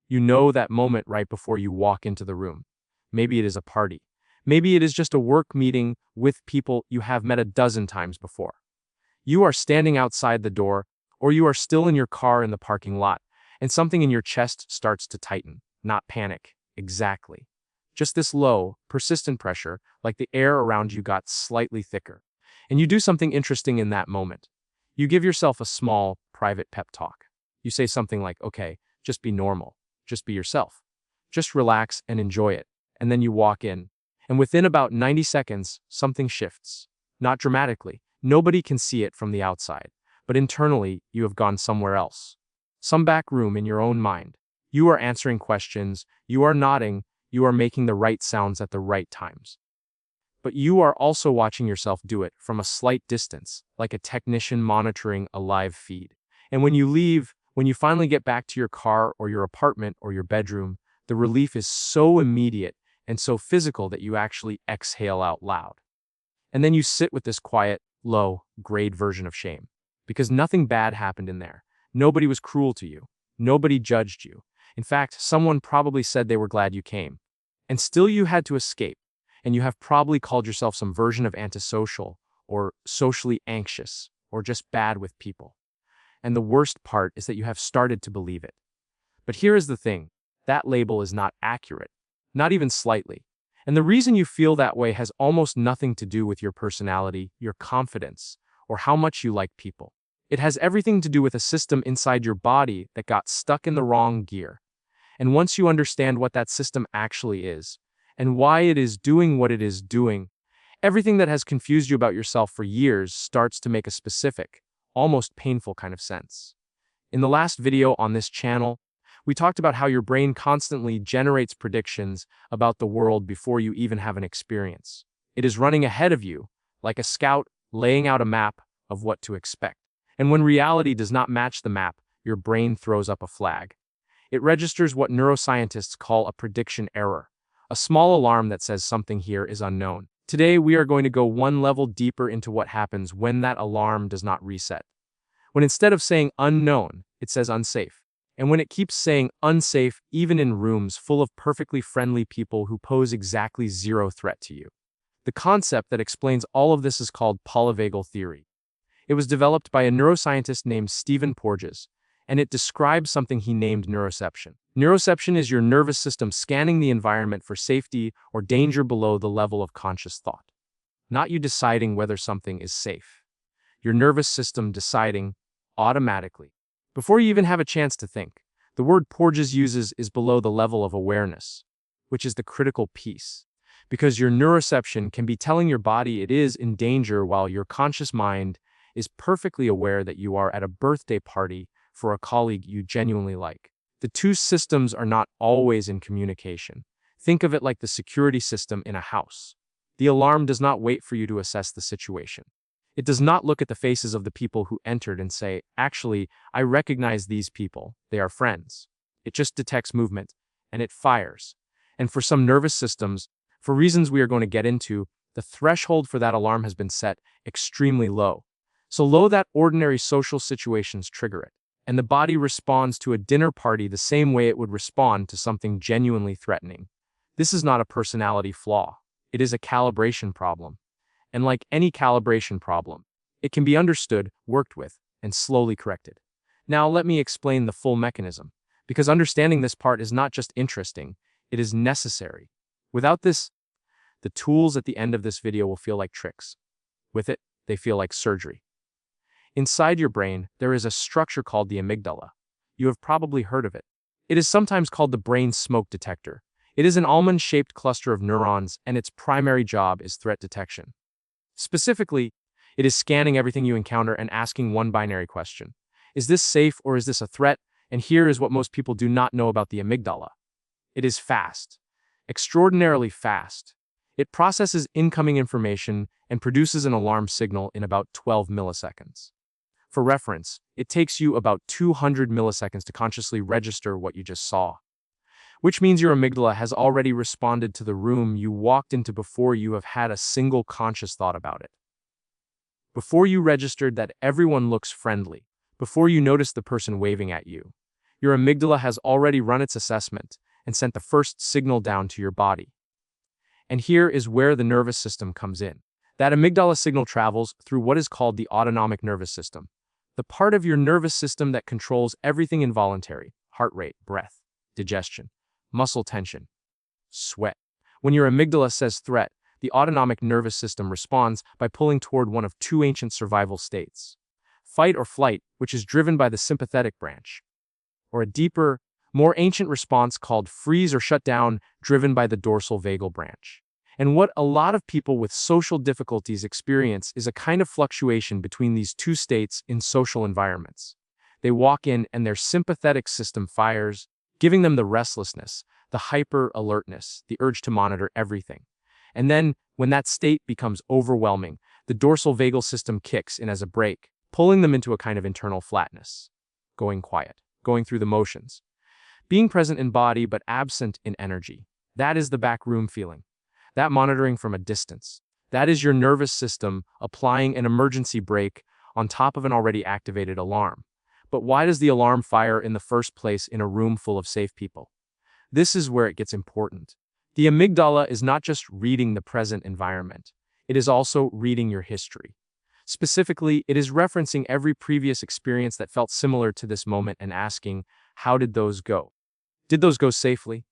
You know that moment right before you walk into the room. Maybe it is a party. Maybe it is just a work meeting with people you have met a dozen times before. You are standing outside the door, or you are still in your car in the parking lot, and something in your chest starts to tighten. Not panic. Exactly. Just this low, persistent pressure, like the air around you got slightly thicker. And you do something interesting in that moment. You give yourself a small, private pep talk. You say something like, okay, just be normal. Just be yourself. Just relax and enjoy it. And then you walk in. And within about 90 seconds, something shifts. Not dramatically. Nobody can see it from the outside. But internally, you have gone somewhere else. Some back room in your own mind. You are answering questions. You are nodding. You are making the right sounds at the right times. But you are also watching yourself do it from a slight distance, like a technician monitoring a live feed. And when you leave, when you finally get back to your car or your apartment or your bedroom, the relief is so immediate and so physical that you actually exhale out loud. And then you sit with this quiet, low, grade version of shame. Because nothing bad happened in there. Nobody was cruel to you. Nobody judged you. In fact, someone probably said they were glad you came. And still you had to escape. And you have probably called yourself some version of antisocial, or socially anxious, or just bad with people. And the worst part is that you have started to believe it. But here is the thing, that label is not accurate, not even slightly. And the reason you feel that way has almost nothing to do with your personality, your confidence, or how much you like people. It has everything to do with a system inside your body that got stuck in the wrong gear. And once you understand what that system actually is, and why it is doing what it is doing, everything that has confused you about yourself for years starts to make a specific, almost painful kind of sense. In the last video on this channel, we talked about how your brain constantly generates predictions about the world before you even have an experience. It is running ahead of you, like a scout laying out a map of what to expect. And when reality does not match the map, your brain throws up a flag. It registers what neuroscientists call a prediction error, a small alarm that says something here is unknown. Today, we are going to go one level deeper into what happens when that alarm does not reset. When instead of saying unknown, it says unsafe. And when it keeps saying unsafe, even in rooms full of perfectly friendly people who pose exactly zero threat to you. The concept that explains all of this is called polyvagal theory. It was developed by a neuroscientist named Stephen Porges, and it describes something he named neuroception. Neuroception is your nervous system scanning the environment for safety or danger below the level of conscious thought. Not you deciding whether something is safe. Your nervous system deciding automatically. Before you even have a chance to think, the word Porges uses is below the level of awareness, which is the critical piece. Because your neuroception can be telling your body it is in danger while your conscious mind is perfectly aware that you are at a birthday party for a colleague you genuinely like. The two systems are not always in communication. Think of it like the security system in a house. The alarm does not wait for you to assess the situation. It does not look at the faces of the people who entered and say, actually, I recognize these people, they are friends. It just detects movement, and it fires. And for some nervous systems, for reasons we are going to get into, the threshold for that alarm has been set extremely low. So low that ordinary social situations trigger it. And the body responds to a dinner party the same way it would respond to something genuinely threatening. This is not a personality flaw. It is a calibration problem. And like any calibration problem, it can be understood, worked with, and slowly corrected. Now let me explain the full mechanism, because understanding this part is not just interesting, it is necessary. Without this, the tools at the end of this video will feel like tricks. With it, they feel like surgery. Inside your brain, there is a structure called the amygdala. You have probably heard of it. It is sometimes called the brain smoke detector. It is an almond-shaped cluster of neurons, and its primary job is threat detection. Specifically, it is scanning everything you encounter and asking one binary question. Is this safe or is this a threat? And here is what most people do not know about the amygdala. It is fast. Extraordinarily fast. It processes incoming information and produces an alarm signal in about 12 milliseconds. For reference, it takes you about 200 milliseconds to consciously register what you just saw. Which means your amygdala has already responded to the room you walked into before you have had a single conscious thought about it. Before you registered that everyone looks friendly, before you notice the person waving at you, Your amygdala has already run its assessment and sent the first signal down to your body. And here is where the nervous system comes in. That amygdala signal travels through what is called the autonomic nervous system, the part of your nervous system that controls everything involuntary: heart rate, breath, digestion, muscle tension, sweat. When your amygdala says threat, the autonomic nervous system responds by pulling toward one of two ancient survival states: fight or flight, which is driven by the sympathetic branch, or a deeper, more ancient response called freeze or shut down, driven by the dorsal vagal branch. And what a lot of people with social difficulties experience is a kind of fluctuation between these two states in social environments. They walk in and their sympathetic system fires, giving them the restlessness, the hyper-alertness, the urge to monitor everything. And then, when that state becomes overwhelming, the dorsal vagal system kicks in as a brake, pulling them into a kind of internal flatness. Going quiet, going through the motions. Being present in body but absent in energy. That is the backroom feeling. That monitoring from a distance. That is your nervous system applying an emergency brake on top of an already activated alarm. But why does the alarm fire in the first place in a room full of safe people? This is where it gets important. The amygdala is not just reading the present environment. It is also reading your history. Specifically, it is referencing every previous experience that felt similar to this moment and asking, how did those go? Did those go safely?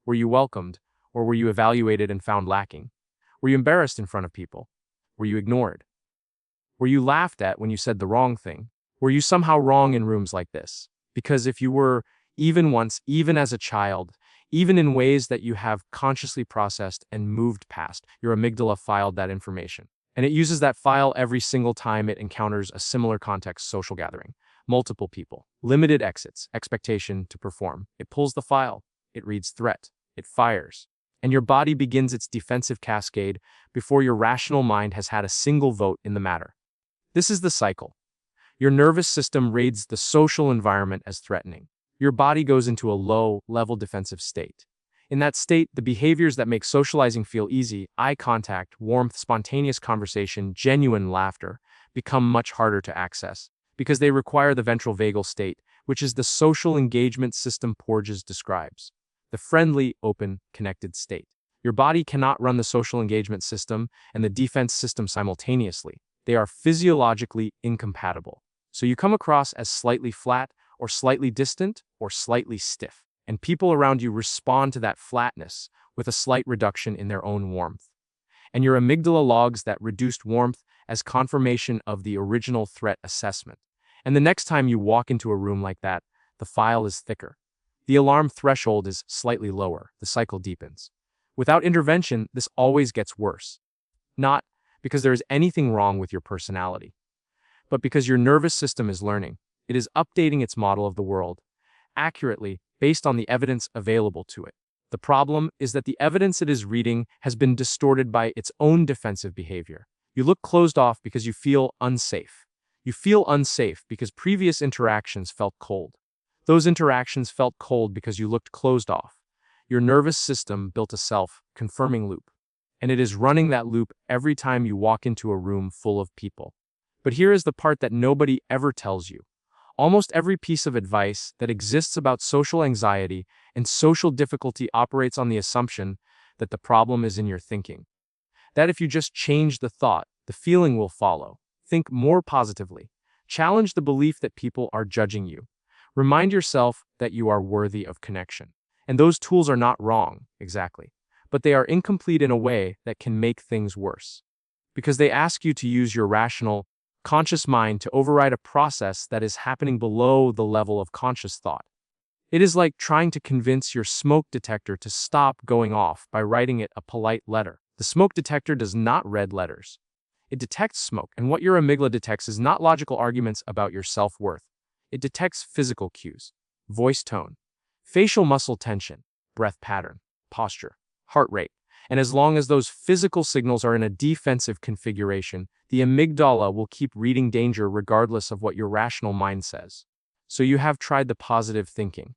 Were you welcomed? Or were you evaluated and found lacking? Were you embarrassed in front of people? Were you ignored? Were you laughed at when you said the wrong thing? Were you somehow wrong in rooms like this? Because if you were, even once, even as a child, even in ways that you have consciously processed and moved past, your amygdala filed that information. And it uses that file every single time it encounters a similar context social gathering. Multiple people, limited exits, expectation to perform. It pulls the file, it reads threat, it fires. And your body begins its defensive cascade before your rational mind has had a single vote in the matter. This is the cycle. Your nervous system reads the social environment as threatening. Your body goes into a low-level defensive state. In that state, the behaviors that make socializing feel easy, eye contact, warmth, spontaneous conversation, genuine laughter, become much harder to access because they require the ventral vagal state, which is the social engagement system Porges describes. The friendly, open, connected state. Your body cannot run the social engagement system and the defense system simultaneously. They are physiologically incompatible. So you come across as slightly flat, or slightly distant, or slightly stiff. And people around you respond to that flatness with a slight reduction in their own warmth. And your amygdala logs that reduced warmth as confirmation of the original threat assessment. And the next time you walk into a room like that, the file is thicker. The alarm threshold is slightly lower. The cycle deepens. Without intervention, this always gets worse. Not because there is anything wrong with your personality, but because your nervous system is learning. It is updating its model of the world, accurately, based on the evidence available to it. The problem is that the evidence it is reading has been distorted by its own defensive behavior. You look closed off because you feel unsafe. You feel unsafe because previous interactions felt cold. Those interactions felt cold because you looked closed off. Your nervous system built a self-confirming loop, and it is running that loop every time you walk into a room full of people. But here is the part that nobody ever tells you. Almost every piece of advice that exists about social anxiety and social difficulty operates on the assumption that the problem is in your thinking. That if you just change the thought, the feeling will follow. Think more positively. Challenge the belief that people are judging you. Remind yourself that you are worthy of connection. And those tools are not wrong, exactly, but they are incomplete in a way that can make things worse. Because they ask you to use your rational, conscious mind to override a process that is happening below the level of conscious thought. It is like trying to convince your smoke detector to stop going off by writing it a polite letter. The smoke detector does not read letters. It detects smoke, and what your amygdala detects is not logical arguments about your self-worth. It detects physical cues, voice tone, facial muscle tension, breath pattern, posture, heart rate. And as long as those physical signals are in a defensive configuration, the amygdala will keep reading danger regardless of what your rational mind says. So you have tried the positive thinking.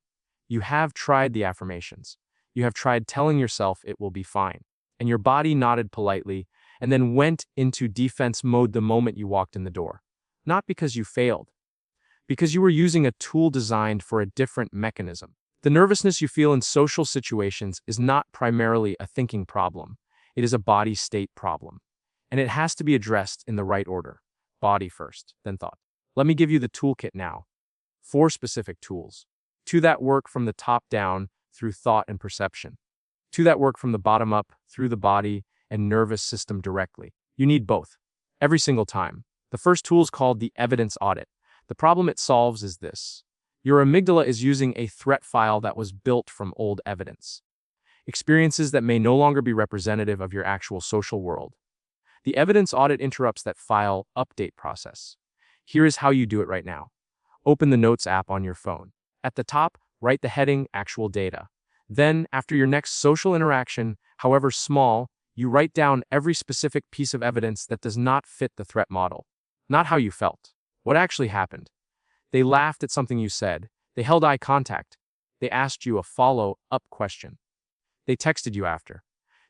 You have tried the affirmations. You have tried telling yourself it will be fine. And your body nodded politely and then went into defense mode the moment you walked in the door. Not because you failed. because you were using a tool designed for a different mechanism. The nervousness you feel in social situations is not primarily a thinking problem. It is a body state problem. And it has to be addressed in the right order. Body first, then thought. Let me give you the toolkit now. 4 specific tools. 2 that work from the top down through thought and perception. 2 that work from the bottom up through the body and nervous system directly. You need both. Every single time. The first tool is called the evidence audit. The problem it solves is this. Your amygdala is using a threat file that was built from old evidence. Experiences that may no longer be representative of your actual social world. The evidence audit interrupts that file update process. Here is how you do it right now. Open the Notes app on your phone. At the top, write the heading Actual Data. Then, after your next social interaction, however small, you write down every specific piece of evidence that does not fit the threat model. Not how you felt. What actually happened. They laughed at something you said. They held eye contact. They asked you a follow-up question. They texted you after.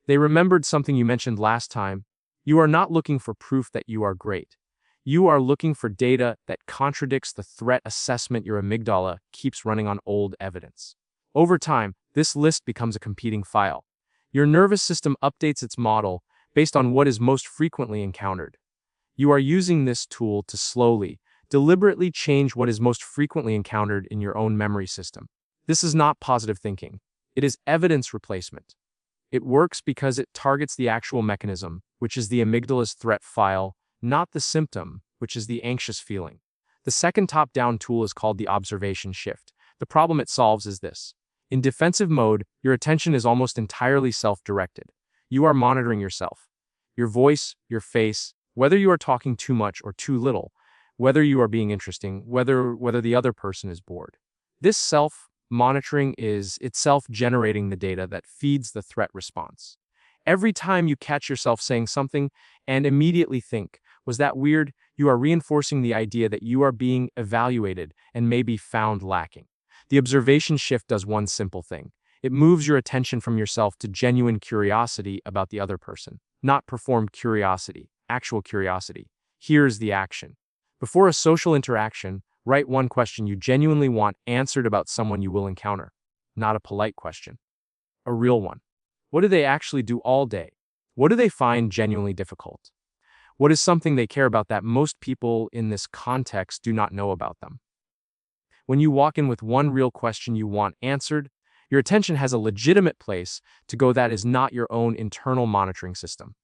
They remembered something you mentioned last time. You are not looking for proof that you are great. You are looking for data that contradicts the threat assessment your amygdala keeps running on old evidence. Over time, this list becomes a competing file. Your nervous system updates its model based on what is most frequently encountered. You are using this tool to slowly, deliberately change what is most frequently encountered in your own memory system. This is not positive thinking. It is evidence replacement. It works because it targets the actual mechanism, which is the amygdala's threat file, not the symptom, which is the anxious feeling. The second top-down tool is called the observation shift. The problem it solves is this. In defensive mode, your attention is almost entirely self-directed. You are monitoring yourself. Your voice, your face, whether you are talking too much or too little, whether you are being interesting, whether the other person is bored. This self-monitoring is itself generating the data that feeds the threat response. Every time you catch yourself saying something and immediately think, was that weird? You are reinforcing the idea that you are being evaluated and may be found lacking. The observation shift does one simple thing. It moves your attention from yourself to genuine curiosity about the other person, not performed curiosity, actual curiosity. Here's the action. Before a social interaction, write one question you genuinely want answered about someone you will encounter. Not a polite question. A real one. What do they actually do all day? What do they find genuinely difficult? What is something they care about that most people in this context do not know about them? When you walk in with one real question you want answered, your attention has a legitimate place to go that is not your own internal monitoring system.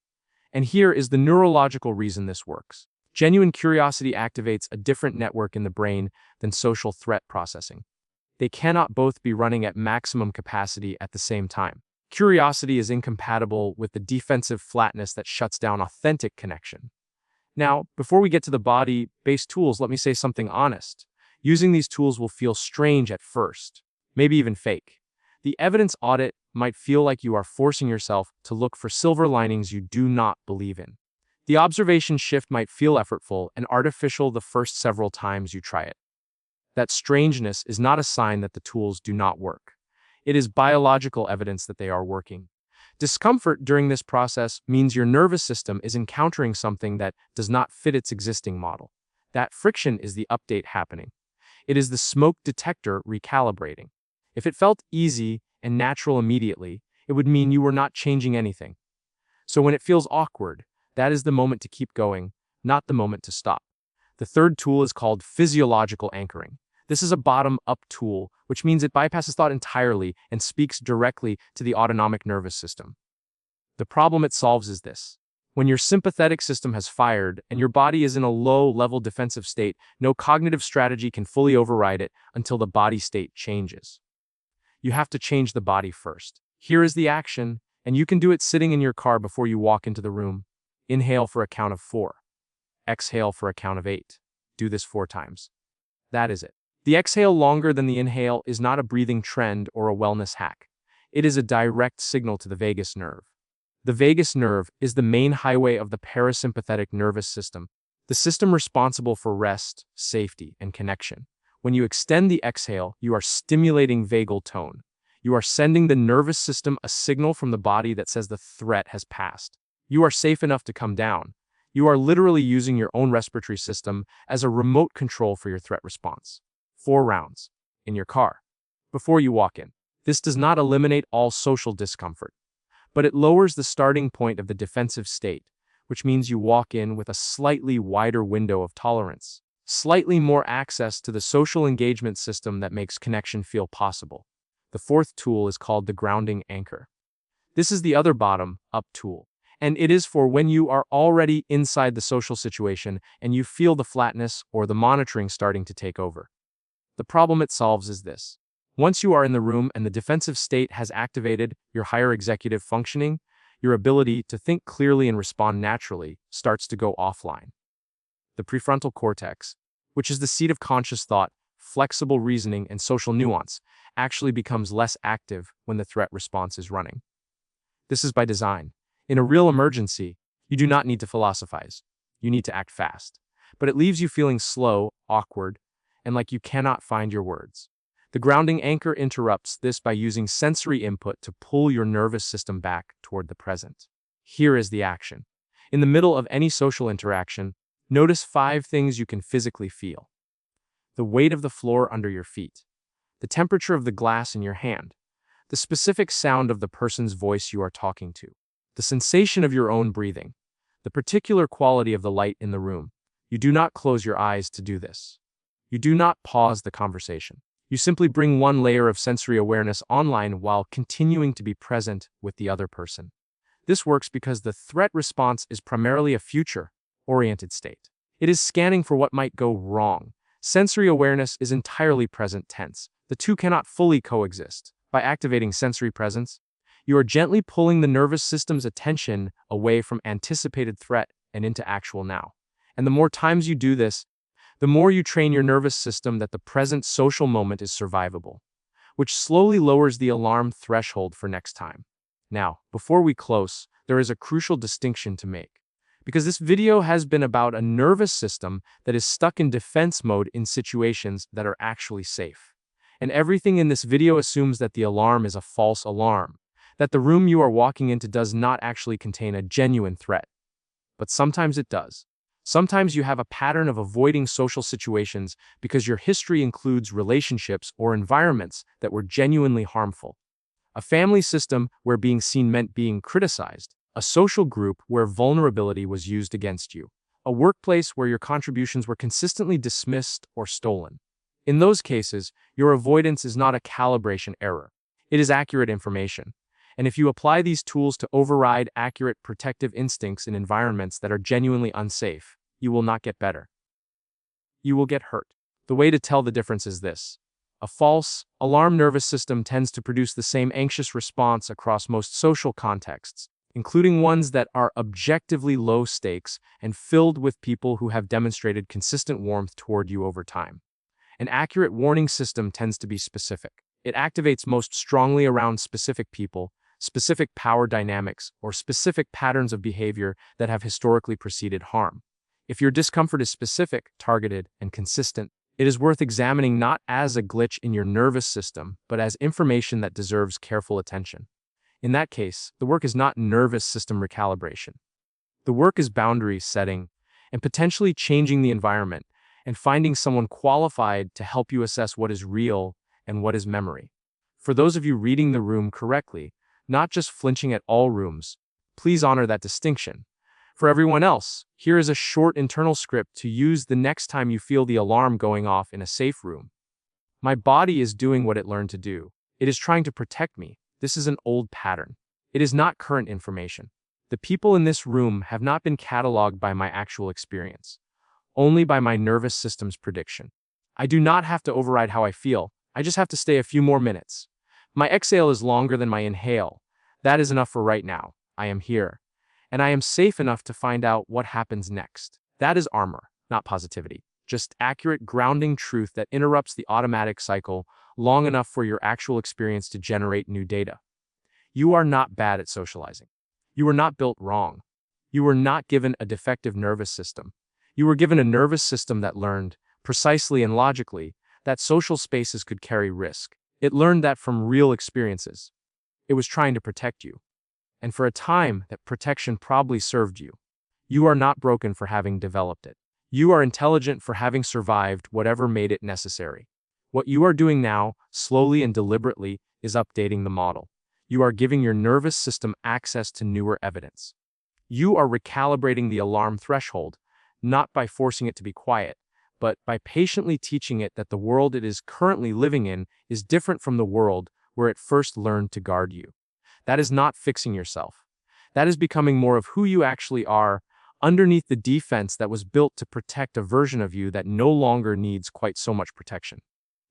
And here is the neurological reason this works. Genuine curiosity activates a different network in the brain than social threat processing. They cannot both be running at maximum capacity at the same time. Curiosity is incompatible with the defensive flatness that shuts down authentic connection. Now, before we get to the body-based tools, let me say something honest. Using these tools will feel strange at first, maybe even fake. The evidence audit might feel like you are forcing yourself to look for silver linings you do not believe in. The observation shift might feel effortful and artificial the first several times you try it. That strangeness is not a sign that the tools do not work. It is biological evidence that they are working. Discomfort during this process means your nervous system is encountering something that does not fit its existing model. That friction is the update happening. It is the smoke detector recalibrating. If it felt easy and natural immediately, it would mean you were not changing anything. So when it feels awkward, that is the moment to keep going, not the moment to stop. The third tool is called physiological anchoring. This is a bottom-up tool, which means it bypasses thought entirely and speaks directly to the autonomic nervous system. The problem it solves is this. When your sympathetic system has fired and your body is in a low-level defensive state, no cognitive strategy can fully override it until the body state changes. You have to change the body first. Here is the action, and you can do it sitting in your car before you walk into the room. Inhale for a count of 4. Exhale for a count of 8. Do this 4 times. That is it. The exhale longer than the inhale is not a breathing trend or a wellness hack. It is a direct signal to the vagus nerve. The vagus nerve is the main highway of the parasympathetic nervous system, the system responsible for rest, safety, and connection. When you extend the exhale, you are stimulating vagal tone. You are sending the nervous system a signal from the body that says the threat has passed. You are safe enough to come down. You are literally using your own respiratory system as a remote control for your threat response. 4 rounds. In your car. Before you walk in. This does not eliminate all social discomfort, but it lowers the starting point of the defensive state, which means you walk in with a slightly wider window of tolerance, slightly more access to the social engagement system that makes connection feel possible. The fourth tool is called the grounding anchor. This is the other bottom-up tool, and it is for when you are already inside the social situation and you feel the flatness or the monitoring starting to take over. The problem it solves is this. Once you are in the room and the defensive state has activated your higher executive functioning, your ability to think clearly and respond naturally starts to go offline. The prefrontal cortex, which is the seat of conscious thought, flexible reasoning, and social nuance, actually becomes less active when the threat response is running. This is by design. In a real emergency, you do not need to philosophize. You need to act fast. But it leaves you feeling slow, awkward, and like you cannot find your words. The grounding anchor interrupts this by using sensory input to pull your nervous system back toward the present. Here is the action. In the middle of any social interaction, notice 5 things you can physically feel. The weight of the floor under your feet, the temperature of the glass in your hand, the specific sound of the person's voice you are talking to, the sensation of your own breathing, the particular quality of the light in the room. You do not close your eyes to do this. You do not pause the conversation. You simply bring one layer of sensory awareness online while continuing to be present with the other person. This works because the threat response is primarily a future-oriented state. It is scanning for what might go wrong. Sensory awareness is entirely present tense. The two cannot fully coexist. By activating sensory presence, you are gently pulling the nervous system's attention away from anticipated threat and into actual now. And the more times you do this, the more you train your nervous system that the present social moment is survivable, which slowly lowers the alarm threshold for next time. Now, before we close, there is a crucial distinction to make. Because this video has been about a nervous system that is stuck in defense mode in situations that are actually safe. And everything in this video assumes that the alarm is a false alarm, that the room you are walking into does not actually contain a genuine threat. But sometimes it does. Sometimes you have a pattern of avoiding social situations because your history includes relationships or environments that were genuinely harmful. A family system where being seen meant being criticized. A social group where vulnerability was used against you. A workplace where your contributions were consistently dismissed or stolen. In those cases, your avoidance is not a calibration error. It is accurate information. And if you apply these tools to override accurate protective instincts in environments that are genuinely unsafe, you will not get better. You will get hurt. The way to tell the difference is this. A false alarm nervous system tends to produce the same anxious response across most social contexts, including ones that are objectively low stakes and filled with people who have demonstrated consistent warmth toward you over time. An accurate warning system tends to be specific. It activates most strongly around specific people, specific power dynamics, or specific patterns of behavior that have historically preceded harm. If your discomfort is specific, targeted, and consistent, it is worth examining not as a glitch in your nervous system, but as information that deserves careful attention. In that case, the work is not nervous system recalibration. The work is boundary setting and potentially changing the environment and finding someone qualified to help you assess what is real and what is memory. For those of you reading the room correctly, not just flinching at all rooms, please honor that distinction. For everyone else, here is a short internal script to use the next time you feel the alarm going off in a safe room. My body is doing what it learned to do. It is trying to protect me. This is an old pattern. It is not current information. The people in this room have not been cataloged by my actual experience, only by my nervous system's prediction. I do not have to override how I feel. I just have to stay a few more minutes. My exhale is longer than my inhale. That is enough for right now. I am here. And I am safe enough to find out what happens next. That is armor, not positivity. Just accurate grounding truth that interrupts the automatic cycle long enough for your actual experience to generate new data. You are not bad at socializing. You were not built wrong. You were not given a defective nervous system. You were given a nervous system that learned, precisely and logically, that social spaces could carry risk. It learned that from real experiences. It was trying to protect you. And for a time, that protection probably served you. You are not broken for having developed it. You are intelligent for having survived whatever made it necessary. What you are doing now, slowly and deliberately, is updating the model. You are giving your nervous system access to newer evidence. You are recalibrating the alarm threshold, not by forcing it to be quiet, but by patiently teaching it that the world it is currently living in is different from the world where it first learned to guard you. That is not fixing yourself. That is becoming more of who you actually are, underneath the defense that was built to protect a version of you that no longer needs quite so much protection.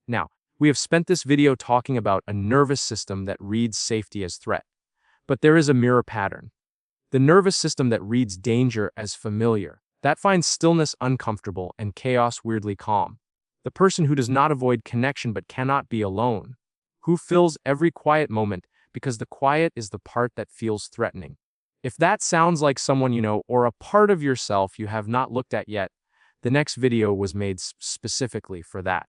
Now, we have spent this video talking about a nervous system that reads safety as threat. But there is a mirror pattern. The nervous system that reads danger as familiar, that finds stillness uncomfortable and chaos weirdly calm. The person who does not avoid connection but cannot be alone. Who fills every quiet moment because the quiet is the part that feels threatening. If that sounds like someone you know or a part of yourself you have not looked at yet, the next video was made specifically for that.